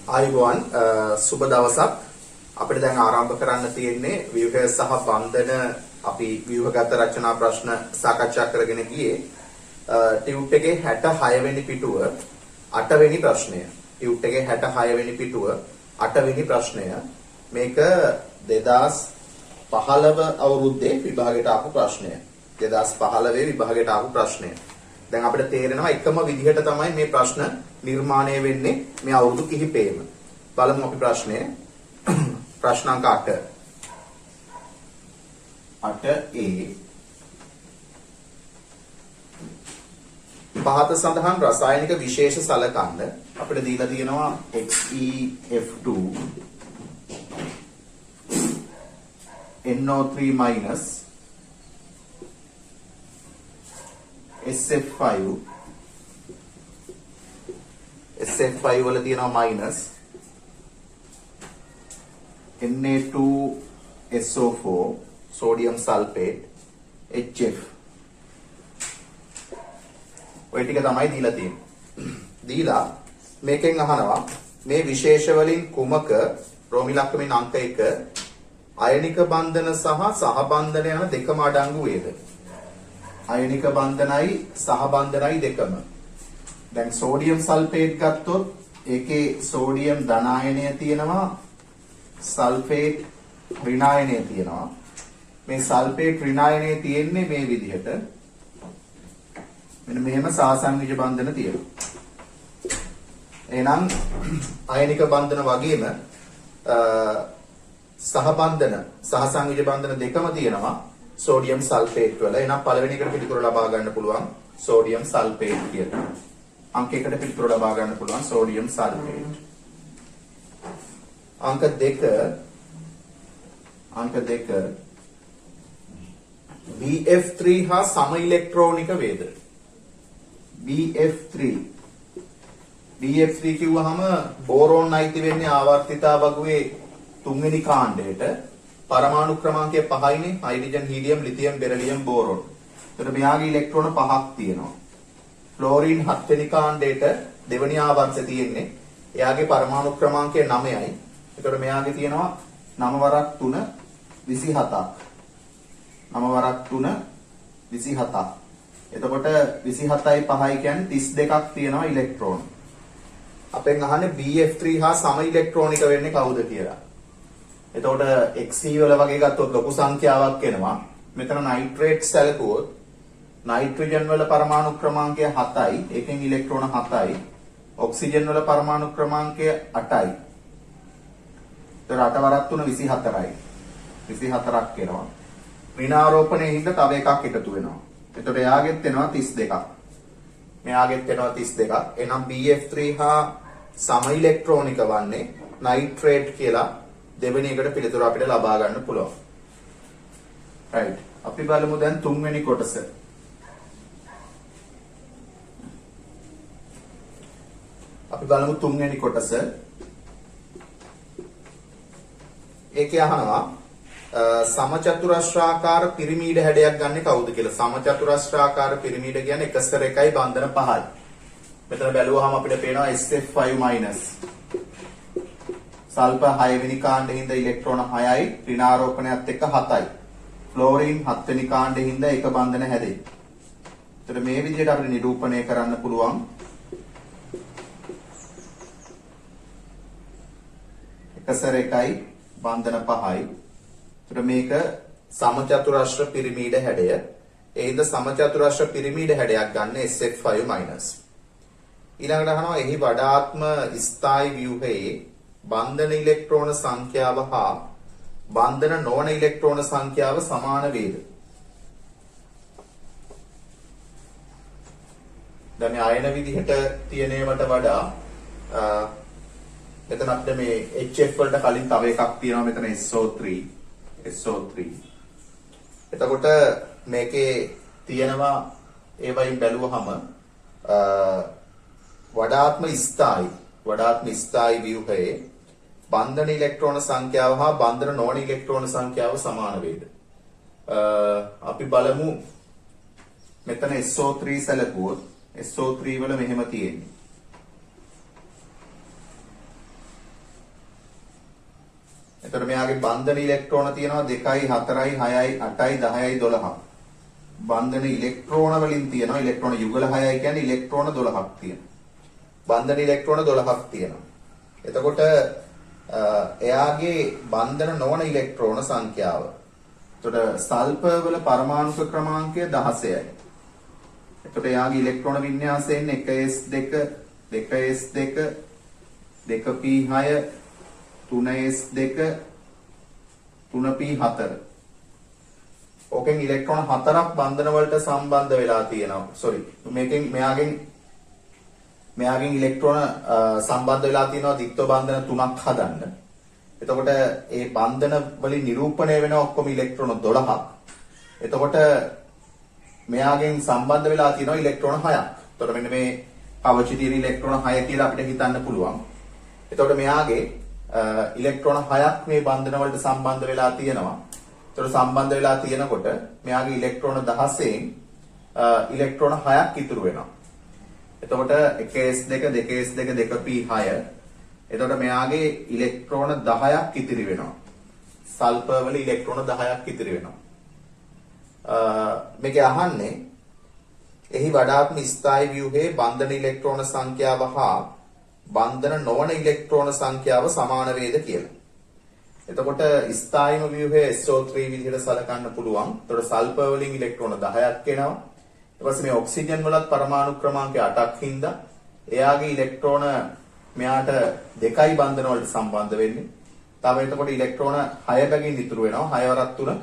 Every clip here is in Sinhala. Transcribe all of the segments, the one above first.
ආයුබෝවන් සුබ දවසක් අපිට දැන් ආරම්භ කරන්න තියෙන්නේ ව්‍යුහය සහ බන්ධන අපි ව්‍යුහගත රචනා ප්‍රශ්න සාකච්ඡා කරගෙන ගියේ ටියුට් එකේ 66 වෙනි පිටුව 8 වෙනි ප්‍රශ්නය ටියුට් එකේ 66 වෙනි පිටුව 8 වෙනි ප්‍රශ්නය මේක 2015 අවුරුද්දේ විභාගයට ආපු ප්‍රශ්නය 2015 විභාගයට ආපු ප්‍රශ්නය දැන් අපිට තේරෙනවා එකම විදිහට තමයි මේ ප්‍රශ්න නිර්මාණය වෙන්නේ මේ අවුරුදු කිහිපෙම. බලමු අපි ප්‍රශ්නය. ප්‍රශ්න අංක 8. 8A. පහත සඳහන් රසායනික විශේෂ සලකන්න අපිට දීලා තියෙනවා XeF2 NO3 SF5 SF5 වල තියෙනවා minus Na2SO4 sodium sulfate HF ඔය ටික තමයි දීලා තියෙන්නේ. දීලා මේකෙන් අහනවා මේ විශේෂ වලින් කුමක රෝමි ලක්ෂණෙන් අංක 1 අයනික බන්ධන සහ සහබන්ධන යන දෙකම අඩංගු වේද? අයනික බන්ධනයි සහබන්ධනයි දෙකම. දැන් සෝඩියම් සල්ෆේට් ගත්තොත් ඒකේ සෝඩියම් ධන ආයනය තියෙනවා සල්ෆේට් ඍණායනය තියෙනවා. මේ සල්ෆේට් ඍණායනය තියෙන්නේ මේ විදිහට. මෙන්න මෙහෙම සාසංවිජ බන්ධන තියෙනවා. එහෙනම් අයනික බන්ධන වගේම සහබන්ධන සහසංවිජ බන්ධන දෙකම තියෙනවා සෝඩියම් සල්ෆේට් වල. එහෙනම් පළවෙනි එකට පිළිතුර ලබා ගන්න පුළුවන් සෝඩියම් සල්ෆේට් කියලා. अंक 1 පිළිතුර ලබා ගන්න පුළුවන් සෝඩියම් සල්ෆේට්. अंक 2 BF3 හා සම ඉලෙක්ට්‍රෝනික වේද? BF3 කිව්වහම බෝරෝන් අයිති වෙන්නේ ආවර්තිතා වගුවේ 3 වෙනි කාණ්ඩයට. පරමාණු ක්‍රමාංකය 5යිනේ. Hydrogen helium lithium beryllium boron. එතකොට මෙයාගේ ඉලෙක්ට්‍රෝන 5ක් තියෙනවා. ෆ්ලෝරින් 7 වෙනි කාණ්ඩයට දෙවෙනි ආවර්තය තියෙන්නේ. එයාගේ පරමාණු ක්‍රමාංකය 9යි. එතකොට මෙයාගේ තියෙනවා 9 වරක් 3 27ක්. 9 වරක් 3 27ක්. එතකොට 27යි 5යි කියන්නේ 32ක් තියෙනවා ඉලෙක්ට්‍රෝන. අපෙන් අහන්නේ BF3 හා සම ඉලෙක්ට්‍රෝනික වෙන්නේ කවුද කියලා. එතකොට Xe වල වගේ ගත්තොත් ලොකු සංඛ්‍යාවක් එනවා. මෙතන නයිට්‍රේට් සැලකුවොත් नाइट्रोजन वल परमाणु क्रमांक 7යි එකෙන් ඉලෙක්ට්‍රෝන 7යි ඔක්සිජන් වල පරමාණු ක්‍රමාංකය 8යි. ඒතර 8 වරක් 3 24යි. 24ක් එනවා. ඍණාරෝපණයේ හින්දා තව එකක් එකතු වෙනවා. එතකොට එයාගෙත් එනවා 32ක්. මෙයාගෙත් එනවා 32ක්. එහෙනම් BF3 හා සම ඉලෙක්ට්‍රෝනික වන්නේ නයිට්‍රේට් කියලා දෙවෙනි එකට පිළිතුර අපිට ලබා ගන්න පුළුවන්. රයිට්. අපි බලමු දැන් තුන්වෙනි කොටස. අපි බලමු තුන්වෙනි කොටස. ඒකේ අහනවා සමචතුරස්‍රාකාර පිරමීඩ හැඩයක් ගන්න කවුද කියලා. සමචතුරස්‍රාකාර පිරමීඩ කියන්නේ 1/1යි බන්ධන 5යි. මෙතන බැලුවාම අපිට පේනවා SF5 minus සල්ෆර් 6 වෙනි කාණ්ඩේ හින්දා ඉලෙක්ට්‍රෝන 6යි ඍණාරෝපණයත් එක්ක 7යි. ෆ්ලෝරින් 7 වෙනි කාණ්ඩේ හින්දා එක බන්ධන හැදෙයි. ඒතර මේ විදිහට අපිට නිරූපණය කරන්න පුළුවන් එකසර එකයි බන්ධන 5යි. ඒතර මේක සමචතුරස්‍ර පිරමීඩ හැඩය. ඒ හින්දා සමචතුරස්‍ර පිරමීඩ හැඩයක් ගන්න SF5 minus. ඊළඟට අහනවා එහි වඩාත්ම ස්ථායි ව්‍යුහයේ බන්ධන ඉලෙක්ට්‍රෝන සංඛ්‍යාව හා බන්ධන නොවන ඉලෙක්ට්‍රෝන සංඛ්‍යාව සමාන වේද? දැන් මේ ආයන විදිහට තියෙනවට වඩා මෙතන අපිට මේ HF වලට කලින් තව එකක් තියෙනවා මෙතන SO3. එතකොට මේකේ තියෙනවා ඒ වයින් බැලුවහම වඩාත්ම ස්ථායි ව්‍යුහයේ බන්ධන ඉලෙක්ට්‍රෝන සංඛ්‍යාව හා බන්ධන නොවන ඉලෙක්ට්‍රෝන සංඛ්‍යාව සමාන වේද? අපි බලමු මෙතන SO3 සැලකුවොත් SO3 වල මෙහෙම තියෙන්නේ එතකොට මෙයාගේ බන්ධන ඉලෙක්ට්‍රෝන තියෙනවා 2යි 4යි 6යි 8යි 10යි 12ක්. බන්ධන ඉලෙක්ට්‍රෝන වලින් තියෙනවා ඉලෙක්ට්‍රෝන යුගල 6යි කියන්නේ ඉලෙක්ට්‍රෝන 12ක් තියෙනවා. බන්ධන ඉලෙක්ට්‍රෝන 12ක් තියෙනවා. එතකොට එයාගේ බන්ධන නොවන ඉලෙක්ට්‍රෝන සංඛ්‍යාව. එතකොට සල්පවල පරමාණුක ක්‍රමාංකය 16යි. එතකොට එයාගේ ඉලෙක්ට්‍රෝන වින්‍යාසයෙන් 1s2 2s2 2p6 3s2 3p4. ඕකෙන් ඉලෙක්ට්‍රෝන 4ක් බන්ධන වලට සම්බන්ධ වෙලා තියෙනවා. සෝරි. මේකෙන් මෙයාගෙන් ඉලෙක්ට්‍රෝන සම්බන්ධ වෙලා තියෙනවා ද්විත්ව බන්ධන 3ක් හදන්න. එතකොට ඒ බන්ධන වලින් නිරූපණය වෙන ඔක්කොම ඉලෙක්ට්‍රෝන 12ක්. එතකොට මෙයාගෙන් සම්බන්ධ වෙලා තියෙනවා ඉලෙක්ට්‍රෝන 6ක්. එතකොට මෙන්න මේ කවචේ තියෙන ඉලෙක්ට්‍රෝන 6 කියලා අපිට හිතන්න පුළුවන්. එතකොට මෙයාගේ ඉලෙක්ට්‍රෝන 6ක් මේ බන්ධන වලට සම්බන්ධ වෙලා තියෙනවා. එතකොට සම්බන්ධ වෙලා තියෙනකොට මෙයාගේ ඉලෙක්ට්‍රෝන 16න් ඉලෙක්ට්‍රෝන 6ක් ඉතුරු වෙනවා. එතකොට 1s2 2s2 2p6. එතකොට මෙයාගේ ඉලෙක්ට්‍රෝන 10ක් ඉතිරි වෙනවා. සල්පවල ඉලෙක්ට්‍රෝන 10ක් ඉතිරි වෙනවා. මේක අහන්නේ එහි වඩාත්ම ස්ථායී ව්‍යුහයේ බන්ධන ඉලෙක්ට්‍රෝන සංඛ්‍යාව හා බන්ධන නොවන ඉලෙක්ට්‍රෝන සංඛ්‍යාව සමාන වේද කියලා. එතකොට ස්ථායීම ව්‍යුහයේ SO3 විදිහට සලකන්න පුළුවන්. එතකොට සල්ප වලින් ඉලෙක්ට්‍රෝන 10ක් එනවා. ඊට පස්සේ මේ ඔක්සිජන් වලත් පරමාණු ක්‍රමාංකය 8ක් හින්දා එයාගේ ඉලෙක්ට්‍රෝන මෙයාට 2යි බන්ධන වලට සම්බන්ධ වෙන්නේ. තව එතකොට ඉලෙක්ට්‍රෝන 6 බැගින් ඉතුරු වෙනවා. 6 වරක් 3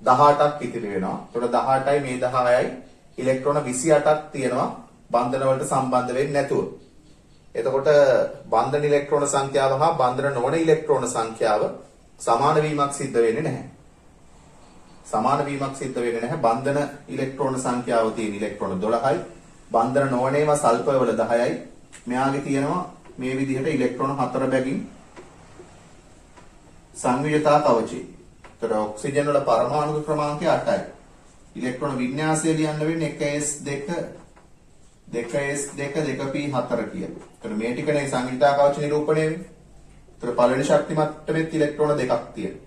18ක් ඉතිරි වෙනවා. එතකොට 18යි මේ 10යි ඉලෙක්ට්‍රෝන 28ක් තියෙනවා බන්ධන වලට සම්බන්ධ වෙන්නේ නැතුව. එතකොට බන්ධන ඉලෙක්ට්‍රෝන සංඛ්‍යාව හා බන්ධන නොවන ඉලෙක්ට්‍රෝන සංඛ්‍යාව සමාන වීමක් සිද්ධ වෙන්නේ නැහැ. සමාන වීමක් සිද්ධ වෙන්නේ නැහැ. බන්ධන ඉලෙක්ට්‍රෝන සංඛ්‍යාව තියෙන ඉලෙක්ට්‍රෝන 12යි. බන්ධන නොවන ඒවා සල්පවල 10යි. මෙයාගේ තියෙනවා මේ විදිහට ඉලෙක්ට්‍රෝන 4 බැගින් සංයුජතා කවචේ. ඒතර ඔක්සිජන් වල පරමාණු ක්‍රමාංකය 8යි. ඉලෙක්ට්‍රෝන වින්‍යාසය ලියන්න වෙන්නේ 1s2 2s2 2p4 කියලා. ඒතර මේ ටිකනේ සංයුජතා කවච නිරූපණය වෙන්නේ. ඒතර පළවෙනි ශක්ති මට්ටමෙත් ඉලෙක්ට්‍රෝන දෙකක් තියෙනවා.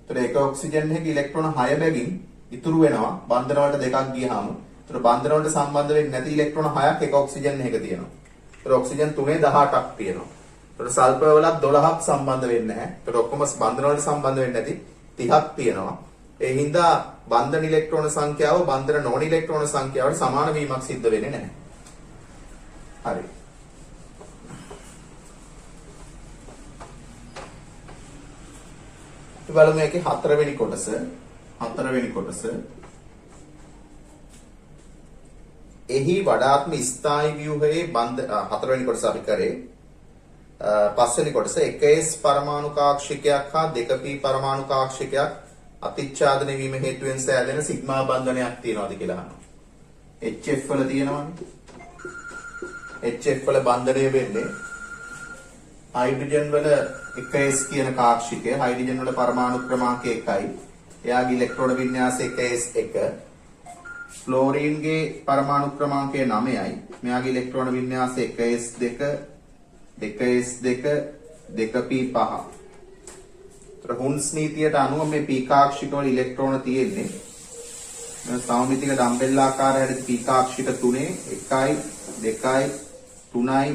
ඒතර එක ඔක්සිජන් එකක ඉලෙක්ට්‍රෝන 6 බැගින් ඉතුරු වෙනවා බන්ධන වලට දෙකක් ගියාම. ඒතර බන්ධන වලට සම්බන්ධ වෙන්නේ නැති ඉලෙක්ට්‍රෝන 6ක් එක ඔක්සිජන් එකක තියෙනවා. ඒතර ඔක්සිජන් 3 18ක් තියෙනවා. ඒතර සල්ෆර් වලත් 12ක් සම්බන්ධ වෙන්නේ නැහැ. ඒතර ඔක්කොම බන්ධන වලට සම්බන්ධ වෙන්නේ නැති 30ක් තියෙනවා. ඒ හින්දා බන්ධන ඉලෙක්ට්‍රෝන සංඛ්‍යාව බන්ධන නොවන ඉලෙක්ට්‍රෝන සංඛ්‍යාවට සමාන වීමක් සිද්ධ වෙන්නේ නැහැ. හරි. බලමු මේකේ හතරවෙනි කොටස. එහි වඩාත්ම ස්ථායී ව්‍යුහයේ හතරවෙනි කොටස අපි කරේ. පස්වෙනි කොටස 1s පරමාණු කාක්ෂිකයක් හා 2p පරමාණු කාක්ෂිකයක් අතිච්ඡාදනය වීම හේතුවෙන් සෑදෙන සිග්මා බන්ධනයක් තියෙනවාද කියලා අහනවා. HF වල තියෙනවනේ. HF වල බන්ධනය වෙන්නේ හයිඩ්‍රජන් වල 1s කියන කාක්ෂිකය. හයිඩ්‍රජන් වල පරමාණු ක්‍රමාංකය 1යි. එයාගේ ඉලෙක්ට්‍රෝන වින්‍යාසය 1s1. ෆ්ලෝරීන්ගේ පරමාණු ක්‍රමාංකය 9යි. මෙයාගේ ඉලෙක්ට්‍රෝන වින්‍යාසය 1s2 2s2 2p5. හුන්ස් නීතියට අනුව මේ p කාක්ෂික වල ඉලෙක්ට්‍රෝන තියෙන්නේ සමමිතික ඩම්බෙල් ආකාර හැඩ p කාක්ෂික 3 1යි 2යි 3යි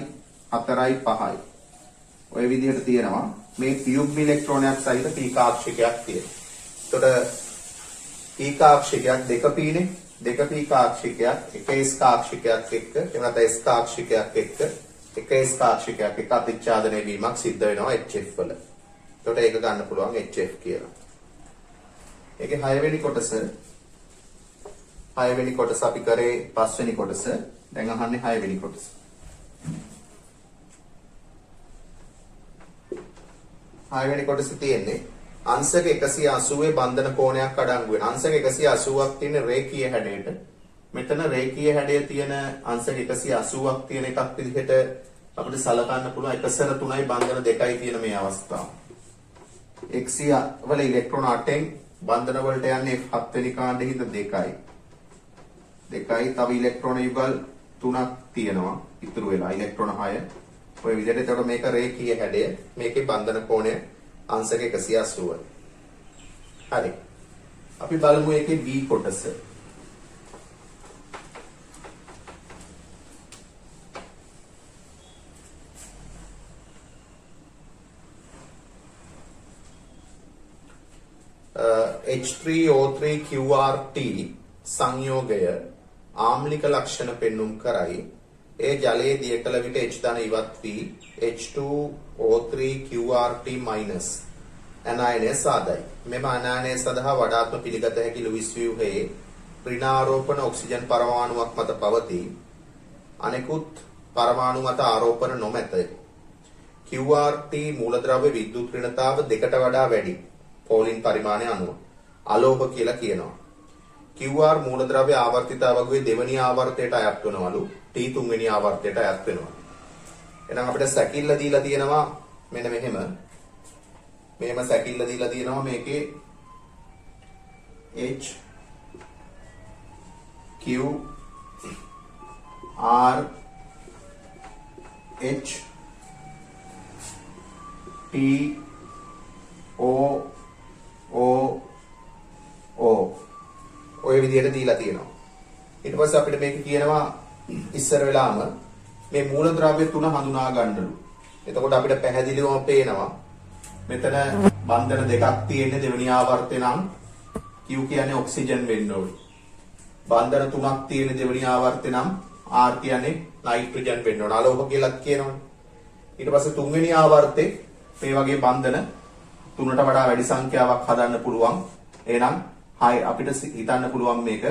4යි 5යි. ඔය විදිහට තියෙනවා. මේ කියුබ් ඉලෙක්ට්‍රෝනයක් සහිත p කාක්ෂිකයක් තියෙනවා. එතකොට p කාක්ෂිකයක් 2p නේ. 2p කාක්ෂිකයක් 1s කාක්ෂිකයක් එක්ක එහෙම නැත්නම් s කාක්ෂිකයක් එක්ක 1s කාක්ෂිකයක් එක්ක අතිච්ඡාදනය වීමක් සිද්ධ වෙනවා HF වල. එතකොට ඒක ගන්න පුළුවන් HF කියලා. ඒකේ 6 වෙනි කොටස අපි කරේ 5 වෙනි කොටස. දැන් අහන්නේ 6 වෙනි කොටස. 6 වෙනි කොටසේ තියෙන්නේ අංශක 180 බන්ධන කෝණයක් අඩංගු වෙන. අංශක 180ක් තියෙන රේඛීය හැඩයට. මෙතන රේඛීය හැඩය තියෙන අංශක 180ක් තියෙන එකක් විදිහට අපිට සලකන්න පුළුවන් 1 3යි බන්ධන 2යි තියෙන මේ අවස්ථාව. 100 වල ඉලෙක්ට්‍රෝන 8න් බන්ධන වලට යන්නේ 7 වෙනි කාණ්ඩෙ හිත 2යි. 2යි තව ඉලෙක්ට්‍රෝන යුගල් 3ක් තියෙනවා ඉතුරු වෙලා ඉලෙක්ට්‍රෝන 6. ඔය විදිහට එතකොට මේක රේඛීය හැඩය. මේකේ බන්ධන කෝණය අංශක 180. හරි. අපි බලමු ඒකේ B කොටස. H3O3QRT සංයෝගය ආම්ලික ලක්ෂණ පෙන්눔 කරයි. ඒ ජලයේ දිය කළ විට H ධන ඉවත් වී H2O3QRT- ඇනායනය සාදයි. මෙම ඇනායනය සඳහා වඩාත්ම පිළිගත හැකි ලුයිස් ව්‍යුහයේ ඍණාරෝපණ ඔක්සිජන් පරමාණුවක් මත පවතී. අනෙකුත් පරමාණු මත ආරෝපණ නොමැත. QRT මූලද්‍රව්‍ය විද්‍යුත් ඍණතාව දෙකට වඩා වැඩි. පෝලින් පරිමාණය අනුව අලෝහ කියලා කියනවා. QR මූලද්‍රව්‍ය ආවර්තිතාවකගේ දෙවැනි ආවර්තයට අයත් වෙනවලු. T තුන්වෙනි ආවර්තයට අයත් වෙනවා. එහෙනම් අපිට සැකිල්ල දීලා තියෙනවා මෙන්න මෙහෙම. මෙහෙම සැකිල්ල දීලා තියෙනවා මේකේ H Q R H T O O O ඔය විදිහට දීලා තියෙනවා. ඊට පස්සේ අපිට මේක කියනවා ඉස්සර වෙලාම මේ මූලද්‍රව්‍ය තුන හඳුනා ගන්නලු. එතකොට අපිට පැහැදිලිවම පේනවා මෙතන බන්ධන දෙකක් තියෙන්නේ දෙවෙනි ආවර්තය නම් Q කියන්නේ ඔක්සිජන් වෙන්න ඕනේ. බන්ධන තුනක් තියෙන දෙවෙනි ආවර්තය නම් R කියන්නේ නයිට්‍රජන් වෙන්න ඕනේ. අලෝහ කියලා කියනවනේ. ඊට පස්සේ තුන්වෙනි ආවර්තේ මේ වගේ බන්ධන තුනට වඩා වැඩි සංඛ්‍යාවක් හදන්න පුළුවන්. එහෙනම් අපිට හිතන්න පුළුවන් මේක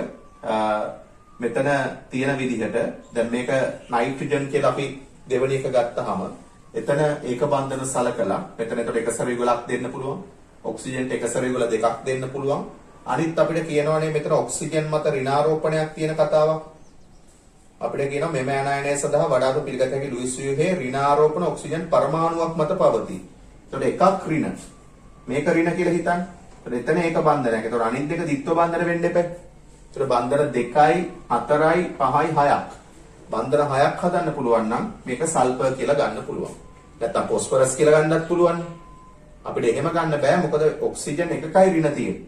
මෙතන තියෙන විදිහට දැන් මේක නයිට්‍රජන් කියලා අපි දෙවෙනි එක ගත්තාම එතන ඒක බන්ධන සලකලා මෙතන එතකොට එක සරයුගලක් දෙන්න පුළුවන්. ඔක්සිජන්ට එක සරයුගල දෙකක් දෙන්න පුළුවන්. අනිත් අපිට කියනවානේ මෙතන ඔක්සිජන් මත ඍණාරෝපණයක් තියෙන කතාවක්. අපිට කියනවා මෙම ඇනායනය සඳහා වඩාත් පිළිගත හැකි ලුයිස් ව්‍යුහයේ ඍණාරෝපණ ඔක්සිජන් පරමාණුවක් මත පවතී. එතකොට එකක් ඍණ. මේක ඍණ කියලා හිතන්න. එතන ඒක බන්ධනයක්. ඒතකොට අනිත් දෙක ද්විත්ව බන්ධන වෙන්න එපා. ඒතකොට බන්ධන 2යි 4යි 5යි 6ක්. බන්ධන 6ක් හදන්න පුළුවන් නම් මේක සල්ෆර් කියලා ගන්න පුළුවන්. නැත්නම් ફોස්ෆරස් කියලා ගන්නත් පුළුවන්. අපිට එහෙම ගන්න බෑ මොකද ඔක්සිජන් එකකයි ඍණ තියෙන්නේ.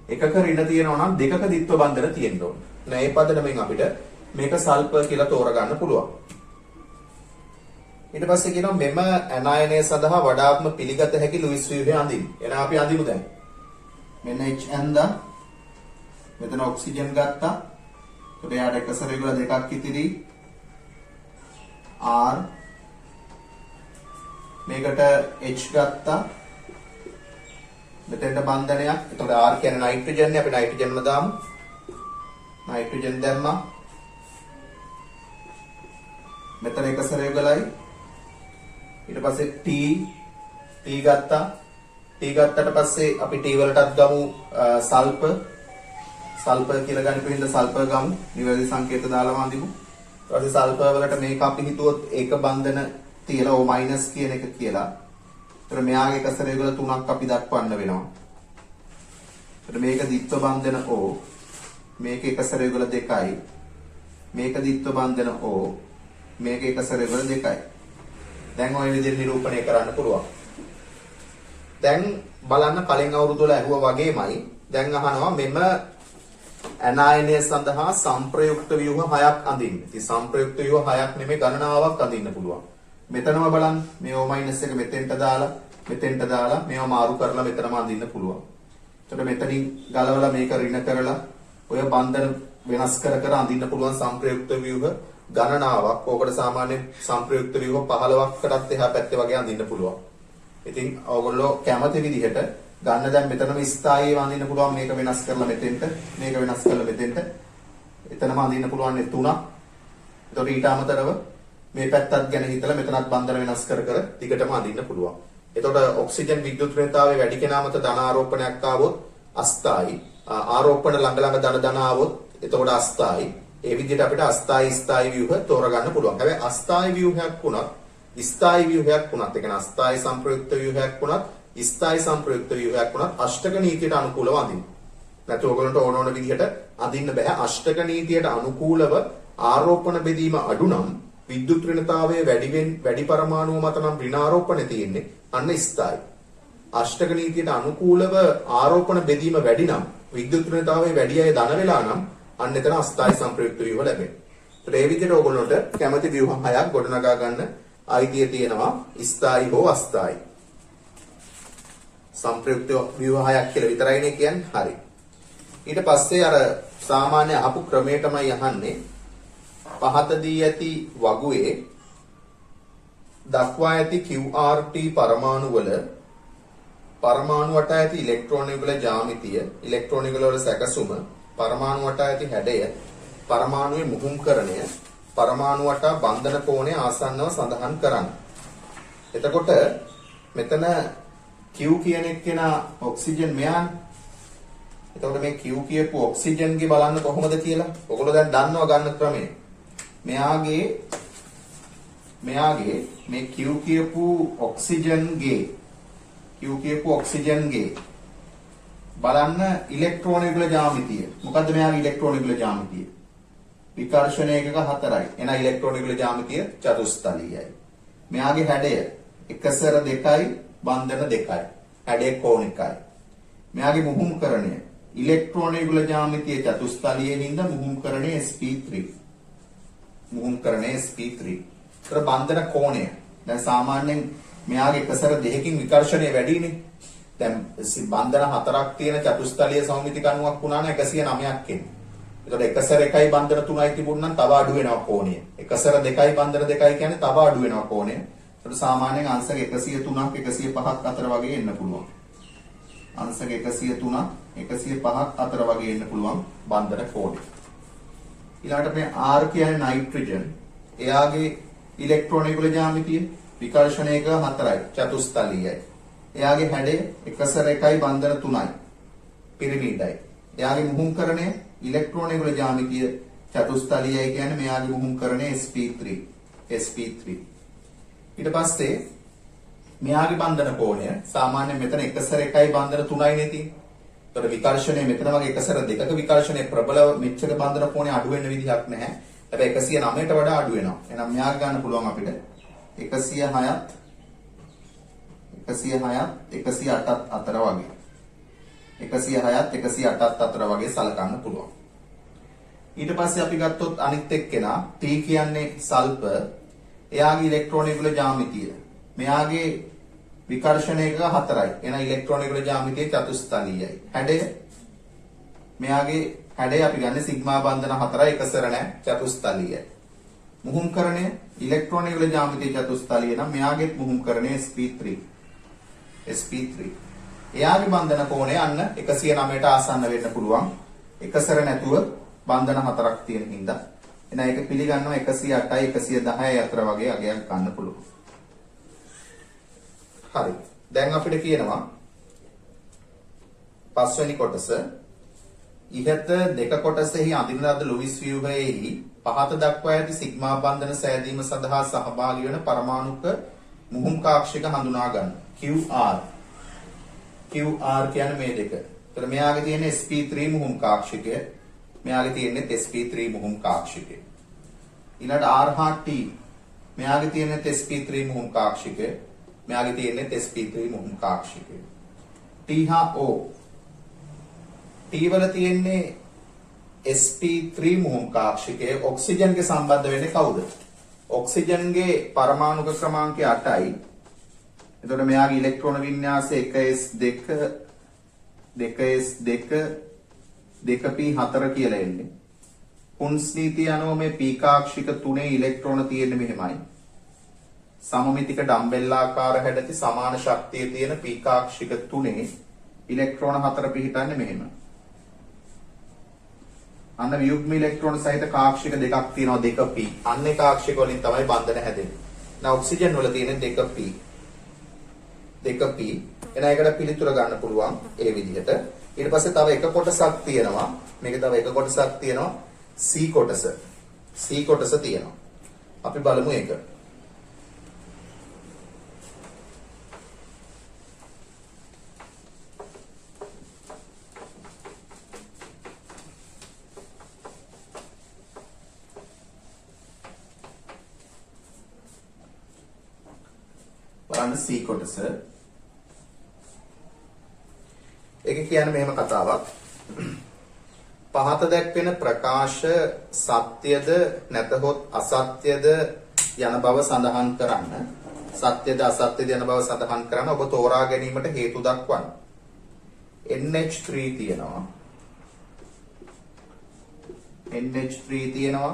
එකක ඍණ තියෙනවා නම් දෙකක ද්විත්ව බන්ධන තියෙන්න ඕන. මේ පදනමෙන් අපිට මේක සල්ෆර් කියලා තෝරගන්න පුළුවන්. ඊට පස්සේ කියනවා මෙම ඇනායනය සඳහා වඩාත්ම පිළිගත හැකි ලුයිස් ව්‍යුහය අඳින්න. එහෙනම් අපි අඳිමු දැන්. මෙන්න H ඇඳා මෙතන ඔක්සිජන් ගත්තා. ඒකට යාට එක සරයුගල දෙකක් ඉතිරි. R මේකට H ගත්තා. මෙතෙන්ට බන්ධනයක්. ඒකට R කියන්නේ නයිට්‍රජන් නේ. අපි නයිට්‍රජන්ම දාමු. නයිට්‍රජන් දැම්මා. මෙතන එක සරයුගලයි. ඊට පස්සේ T ගත්තා. T ගත්තට පස්සේ අපි T වලටත් ගමු සල්ෆර් කියලා ගන්න පිළිඳ සල්ෆර් ගමු. නිවැරදි සංකේත දාලා වඳිමු. ඊට පස්සේ සල්ෆර් වලට මේක අපි හිතුවොත් ඒක බන්ධන තියලා O- කියන එක කියලා. ඒතර මෙයාගේ එක සරයුගල තුනක් අපි දක්වන්න වෙනවා. ඒතර මේක ද්විත්ව බන්ධන O. මේක එක සරයුගල දෙකයි. මේක ද්විත්ව බන්ධන O. මේක එක සරයුගල දෙකයි. දැන් ඔය විදිහට නිරූපණය කරන්න පුළුවන්. දැන් බලන්න කලින් අවුරුදු වල ඇහුවා වගේමයි දැන් අහනවා මෙම ඇනායනය සඳහා සංප්‍රයුක්ත ව්‍යුහ 6ක් අඳින්න. ඉතින් සංප්‍රයුක්ත ව්‍යුහ 6ක් නෙමෙයි ගණනාවක් අඳින්න පුළුවන්. මෙතනම බලන්න මේ O- එක මෙතෙන්ට දාලා මේවා මාරු කරලා මෙතනම අඳින්න පුළුවන්. එතකොට මෙතනින් ගලවලා මේක ඍණ කරලා ඔය බන්ධන වෙනස් කර අඳින්න පුළුවන් සංප්‍රයුක්ත ව්‍යුහ ගණනාවක්. ඕකට සාමාන්‍ය සංප්‍රයුක්ත ව්‍යුහ 15කටත් එහා පැත්තේ වගේ අඳින්න පුළුවන්. ඉතින් ඕගොල්ලෝ කැමති විදිහට ගන්න දැන් මෙතනම ස්ථායීව අඳින්න පුළුවන් මේක වෙනස් කරලා මෙතෙන්ට මේක වෙනස් කරලා මෙතෙන්ට එතනම අඳින්න පුළුවන් නේ 3ක්. ඒතකොට ඊට අමතරව මේ පැත්තත් ගැන හිතලා මෙතනත් බන්ධන වෙනස් කර දිගටම අඳින්න පුළුවන්. එතකොට ඔක්සිජන් විද්‍යුත් ඍණතාවයේ වැඩි කෙනා මත ධන ආරෝපණයක් ආවොත් අස්ථායි ආරෝපණ ළඟ ධන ආවොත් එතකොට අස්ථායි. ඒ විදිහට අපිට අස්ථායි ස්ථායි ව්‍යුහ තෝරගන්න පුළුවන්. හැබැයි අස්ථායි ව්‍යුහයක් වුණත් ස්ථායි ව්‍යුහයක් වුණත් ඒ කියන්නේ අස්ථායි සංප්‍රයුක්ත ව්‍යුහයක් වුණත් ස්ථායි සංප්‍රයුක්ත ව්‍යුහයක් වුණත් අෂ්ටක නීතියට අනුකූලව අඳින්න. නැත්නම් ඔයගොල්ලන්ට ඕන විදිහට අඳින්න බෑ. අෂ්ටක නීතියට අනුකූලව ආරෝපණ බෙදීම අඩු නම් විද්‍යුත් ඍණතාවයේ වැඩි පරමාණුව මත නම් ඍණාරෝපණය තියෙන්නේ අන්න ස්ථායි. අෂ්ටක නීතියට අනුකූලව ආරෝපණ බෙදීම වැඩි නම් විද්‍යුත් ඍණතාවයේ වැඩි අය ධන වෙලා නම් අන්න එතන අස්ථායි සංප්‍රයුක්ත ව්‍යුහ ලැබෙනවා. ඒත් ඒ විදිහට ඕගොල්ලන්ට කැමති ව්‍යුහ හයක් ගොඩනගා ගන්න අයිතිය තියෙනවා ස්ථායි හෝ අස්ථායි. සංප්‍රයුක්ත ව්‍යුහ හයක් කියලා විතරයිනේ කියන්නේ. හරි. ඊට පස්සේ අර සාමාන්‍ය අහපු ක්‍රමයටමයි අහන්නේ. පහත දී ඇති වගුවේ දක්වා ඇති QRT පරමාණු වල පරමාණු වටා ඇති ඉලෙක්ට්‍රෝන යුගල ජ්‍යාමිතිය, ඉලෙක්ට්‍රෝන යුගල වල සැකසුම, පරමාණු වටා ඇති හැඩය, පරමාණුවේ මුහුම්කරණය, පරමාණු වටා බන්ධන කෝණය ආසන්නව සඳහන් කරන්න. එතකොට මෙතන Q කියන එක්කෙනා ඔක්සිජන් මෙයානේ. එතකොට මේ Q කියපු ඔක්සිජන්ගේ බලන්න කොහොමද කියලා. ඔයගොල්ලෝ දැන් දන්නවා ගන්න ක්‍රමය. මෙයාගේ මේ Q කියපු ඔක්සිජන්ගේ බලන්න ඉලෙක්ට්‍රෝන යුගල ජ්‍යාමිතිය. මොකද්ද මෙයාගේ ඉලෙක්ට්‍රෝන යුගල ජ්‍යාමිතිය? විකර්ෂණ ඒකක 4යි. එන ඉලෙක්ට්‍රෝන යුගල ජ්‍යාමිතිය චතුස්තලීයයි. මෙයාගේ හැඩය එකසර 2යි බන්ධන 2යි. හැඩය කෝණිකයි. මෙයාගේ මුහුම්කරණය ඉලෙක්ට්‍රෝන යුගල ජ්‍යාමිතිය චතුස්තලීයේ හින්දා මුහුම්කරණය sp3. මුහුම්කරණය sp3. ඒතර බන්ධන කෝණය දැන් සාමාන්‍යයෙන් මෙයාගේ එකසර 2කින් විකර්ෂණය වැඩිනේ. දැන් බන්ධන 4ක් තියෙන චතුස්තලීය සමමිතික අණුවක් වුණා නම් 109ක් එන්නේ. එතකොට එකසර 1යි බන්ධන 3යි තිබුණා නම් තව අඩු වෙනවා කෝණය. එකසර 2යි බන්ධන 2යි කියන්නේ තව අඩු වෙනවා කෝණය. ඒතකොට සාමාන්‍යයෙන් අංශක 103ක් 105ක් අතර වගේ එන්න පුළුවන්. අංශක 103ක් 105ක් අතර වගේ එන්න පුළුවන් බන්ධන කෝණය. ඊළඟට මේ R කියන්නේ නයිට්‍රජන්. එයාගේ ඉලෙක්ට්‍රෝන යුගල ජ්‍යාමිතිය විකර්ෂණ එක 4යි චතුස්තලීයයි. එයාගේ හැඩය එකසර 1යි බන්ධන 3යි පිරමීඩයි. එයාගේ මුහුම්කරණය ඉලෙක්ට්‍රෝන යුගල ජ්‍යාමිතිය චතුස්තලීයයි කියන්නේ මෙයාගේ මුහුම්කරණය sp3. ඊට පස්සේ මෙයාගේ බන්ධන කෝණය සාමාන්‍යයෙන් මෙතන එකසර 1යි බන්ධන 3යි නේ තියෙන්නේ. ඒතර විකර්ෂණය මෙතන වගේ එකසර 2ක විකර්ෂණය ප්‍රබල මෙච්චර බන්ධන කෝණය අඩු වෙන්න විදිහක් නැහැ. හැබැයි 109ට වඩා අඩු වෙනවා. එහෙනම් මෙයාට ගන්න පුළුවන් අපිට 106ත් 108ත් අතර වගේ. 106ත් 108ත් අතර වගේ සලකන්න පුළුවන්. ඊට පස්සේ අපි ගත්තොත් අනිත් එක්කෙනා T කියන්නේ සල්පර්. එයාගේ ඉලෙක්ට්‍රෝන යුගල ජ්‍යාමිතිය. මෙයාගේ විකර්ෂණ එක 4යි. එන ඉලෙක්ට්‍රෝන යුගල ජ්‍යාමිතිය චතුස්තලීයයි. හැඩය මෙයාගේ හැඩය අපි ගන්න සිග්මා බන්ධන 4යි එකසර නැහැ චතුස්තලීයයි. මුහුම්කරණය ඉලෙක්ට්‍රෝන යුගල ජ්‍යාමිතිය චතුස්තලීය නම් මෙයාගේ මුහුම්කරණය sp3. එයාගේ බන්ධන කෝණය අන්න 109ට ආසන්න වෙන්න පුළුවන්. එකසර නැතුව බන්ධන 4ක් තියෙන හින්දා. එන ඒක පිළිගන්නවා 108යි 110යි අතර වගේ අගයක් ගන්න පුළුවන්. හරි. දැන් අපිට කියනවා පස්වෙනි කොටස ඉහත දෙක කොටසෙහි අඳින ලද ලුයිස් ව්‍යුහයෙහි පහත දක්වා ඇති සිග්මා බන්ධන සෑදීම සඳහා සහභාගී වන පරමාණුක මුහුම් කාක්ෂික හඳුනා ගන්න. QR කියන්නේ මේ දෙක. ඒතර මෙයාගේ තියෙන sp3 මුහුම් කාක්ෂිකය, මෙයාගේ තියෙන්නේ sp3 මුහුම් කාක්ෂිකය. ඊළඟට R හා T මෙයාගේ තියෙන්නේ sp3 මුහුම් කාක්ෂිකය, මෙයාගේ තියෙන්නේ sp3 මුහුම් කාක්ෂිකය. T හා O T වල තියෙන්නේ sp3 මුහුම් කාක්ෂිකය. ඔක්සිජන්ගේ සම්බන්ධ වෙන්නේ කවුද? ඔක්සිජන්ගේ පරමාණුක ක්‍රමාංකය 8යි. එතකොට මෙයාගේ ඉලෙක්ට්‍රෝන වින්‍යාසය 1s2 2s2 2p4 කියලා එන්නේ. පුන්ස් නීතිය අනුව මේ p කාක්ෂික 3 ඉලෙක්ට්‍රෝන තියෙන්නේ මෙහෙමයි. සමමිතික ඩම්බෙල්ලාකාර හැඩති සමාන ශක්තිය තියෙන p කාක්ෂික 3 ඉලෙක්ට්‍රෝන 4 පිහිටන්නේ මෙහෙම. අන්න වියුග්ම ඉලෙක්ට්‍රෝන සහිත කාක්ෂික දෙකක් තියෙනවා 2p. අන්න ඒ කාක්ෂික වලින් තමයි බන්ධන හැදෙන්නේ. දැන් ඔක්සිජන් වල තියෙන 2p. 2p. එන එකට පිළිතුර ගන්න පුළුවන් ඒ විදිහට. ඊට පස්සේ තව එක කොටසක් තියෙනවා. මේක තව එක කොටසක් තියෙනවා C කොටස. C කොටස තියෙනවා. අපි බලමු ඒක. බලන්න C කොටස. ඒක කියන්නේ මෙහෙම කතාවක්. පහත දැක්වෙන ප්‍රකාශ සත්‍යද නැතහොත් අසත්‍යද යන බව සඳහන් කරන්න. සත්‍යද අසත්‍යද යන බව සඳහන් කරන්න ඔබ තෝරා ගැනීමට හේතු දක්වන්න. NH3 තියෙනවා. NH3 තියෙනවා.